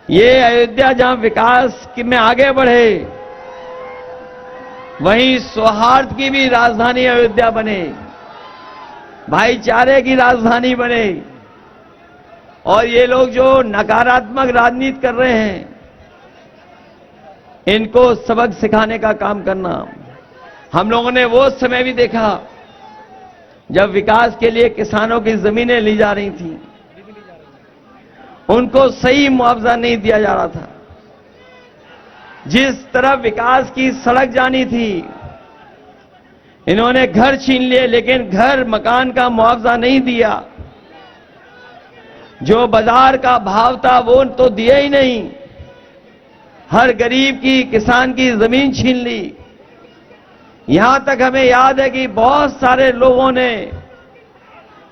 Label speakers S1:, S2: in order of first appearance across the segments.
S1: ये अयोध्या जहां विकास में आगे बढ़े, वहीं सौहार्द की भी राजधानी अयोध्या बने, भाईचारे की राजधानी बने। और ये लोग जो नकारात्मक राजनीति कर रहे हैं, इनको सबक सिखाने का काम करना। हम लोगों ने वो समय भी देखा जब विकास के लिए किसानों की जमीनें ली जा रही थी, उनको सही मुआवजा नहीं दिया जा रहा था। जिस तरफ विकास की सड़क जानी थी, इन्होंने घर छीन लिए, लेकिन घर मकान का मुआवजा नहीं दिया। जो बाजार का भाव था वो तो दिया ही नहीं। हर गरीब की, किसान की जमीन छीन ली। यहां तक हमें याद है कि बहुत सारे लोगों ने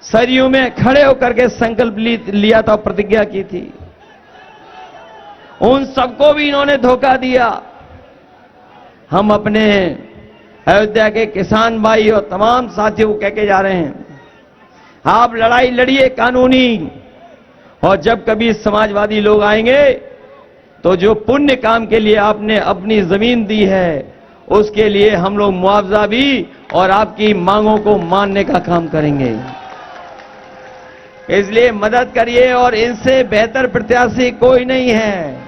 S1: सरयू में खड़े होकर के संकल्प लिया था, प्रतिज्ञा की थी। उन सबको भी इन्होंने धोखा दिया। हम अपने अयोध्या के किसान भाई और तमाम साथियों को कह के जा रहे हैं, आप लड़ाई लड़िए कानूनी, और जब कभी समाजवादी लोग आएंगे तो जो पुण्य काम के लिए आपने अपनी जमीन दी है, उसके लिए हम लोग मुआवजा भी और आपकी मांगों को मानने का काम करेंगे। इसलिए मदद करिए, और इनसे बेहतर प्रत्याशी कोई नहीं है।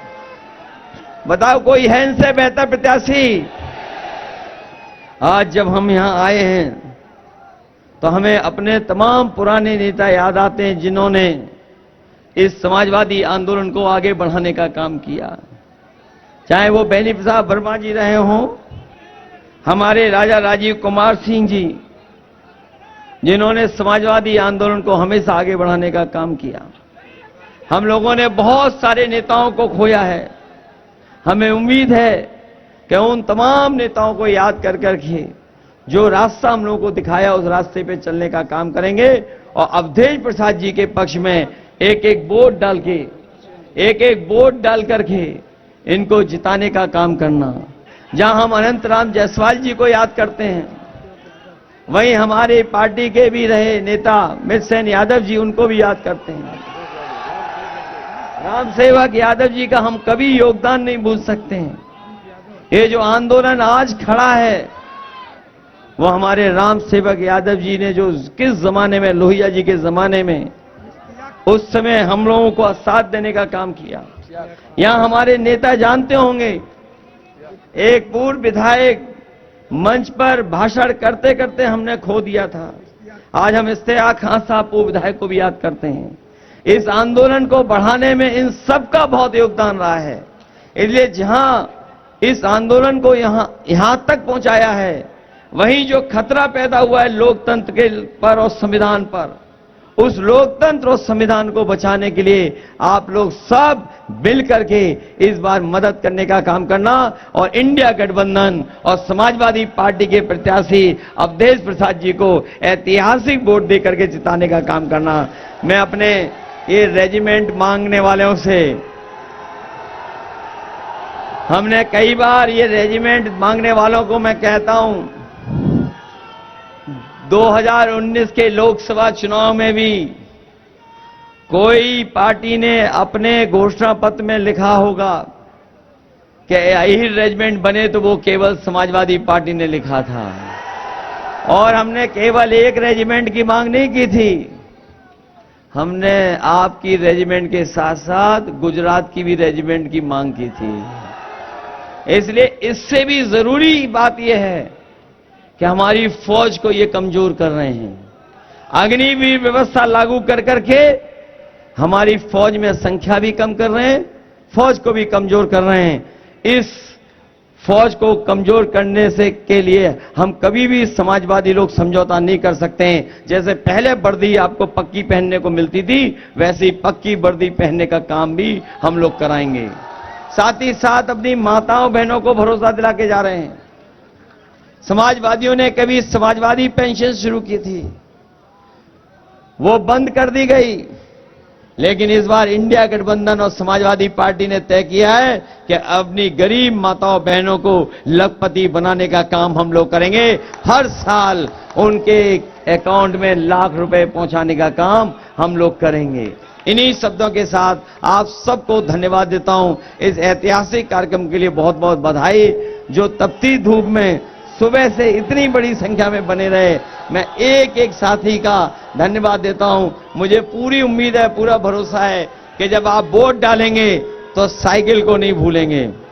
S1: बताओ, कोई है इनसे बेहतर प्रत्याशी? आज जब हम यहां आए हैं तो हमें अपने तमाम पुराने नेता याद आते हैं, जिन्होंने इस समाजवादी आंदोलन को आगे बढ़ाने का काम किया। चाहे वो बेनी प्रसाद वर्मा जी रहे हों, हमारे राजा राजीव कुमार सिंह जी, जिन्होंने समाजवादी आंदोलन को हमेशा आगे बढ़ाने का काम किया। हम लोगों ने बहुत सारे नेताओं को खोया है। हमें उम्मीद है कि उन तमाम नेताओं को याद कर करके जो रास्ता हम लोगों को दिखाया, उस रास्ते पे चलने का काम करेंगे। और अवधेश प्रसाद जी के पक्ष में एक एक वोट डाल के, एक एक वोट डाल करके इनको जिताने का काम करना। जहां हम अनंतराम जायसवाल जी को याद करते हैं, वहीं हमारे पार्टी के भी रहे नेता मित्रसेन यादव जी, उनको भी याद करते हैं। राम सेवक यादव जी का हम कभी योगदान नहीं भूल सकते हैं। ये जो आंदोलन आज खड़ा है, वो हमारे राम सेवक यादव जी ने जो किस जमाने में, लोहिया जी के जमाने में, उस समय हम लोगों को साथ देने का काम किया। यहां हमारे नेता जानते होंगे, एक पूर्व विधायक मंच पर भाषण करते करते हमने खो दिया था। आज हम इश्तियाक खान साहब पूर्व विधायक को भी याद करते हैं। इस आंदोलन को बढ़ाने में इन सबका बहुत योगदान रहा है। इसलिए जहां इस आंदोलन को यहां तक पहुंचाया है, वहीं जो खतरा पैदा हुआ है लोकतंत्र के पर और संविधान पर, उस लोकतंत्र और संविधान को बचाने के लिए आप लोग सब मिल करके इस बार मदद करने का काम करना, और इंडिया गठबंधन और समाजवादी पार्टी के प्रत्याशी अवधेश प्रसाद जी को ऐतिहासिक वोट देकर के जिताने का काम करना। मैं अपने ये रेजिमेंट मांगने वालों से, हमने कई बार ये रेजिमेंट मांगने वालों को मैं कहता हूं, 2019 के लोकसभा चुनाव में भी कोई पार्टी ने अपने घोषणा पत्र में लिखा होगा कि अहीर रेजिमेंट बने, तो वो केवल समाजवादी पार्टी ने लिखा था। और हमने केवल एक रेजिमेंट की मांग नहीं की थी, हमने आपकी रेजिमेंट के साथ साथ गुजरात की भी रेजिमेंट की मांग की थी। इसलिए इससे भी जरूरी बात यह है कि हमारी फौज को ये कमजोर कर रहे हैं। अग्निवीर व्यवस्था लागू कर करके हमारी फौज में संख्या भी कम कर रहे हैं, फौज को भी कमजोर कर रहे हैं। इस फौज को कमजोर करने से के लिए हम कभी भी समाजवादी लोग समझौता नहीं कर सकते हैं। जैसे पहले वर्दी आपको पक्की पहनने को मिलती थी, वैसे ही पक्की वर्दी पहनने का काम भी हम लोग कराएंगे। साथ ही साथ अपनी माताओं बहनों को भरोसा दिला के जा रहे हैं। समाजवादियों ने कभी समाजवादी पेंशन शुरू की थी, वो बंद कर दी गई, लेकिन इस बार इंडिया गठबंधन और समाजवादी पार्टी ने तय किया है कि अपनी गरीब माताओं बहनों को लखपति बनाने का काम हम लोग करेंगे। हर साल उनके अकाउंट में लाख रुपए पहुंचाने का काम हम लोग करेंगे। इन्हीं शब्दों के साथ आप सबको धन्यवाद देता हूं। इस ऐतिहासिक कार्यक्रम के लिए बहुत बहुत बधाई। जो तपती धूप में सुबह से इतनी बड़ी संख्या में बने रहे, मैं एक एक साथी का धन्यवाद देता हूं। मुझे पूरी उम्मीद है, पूरा भरोसा है कि जब आप वोट डालेंगे तो साइकिल को नहीं भूलेंगे।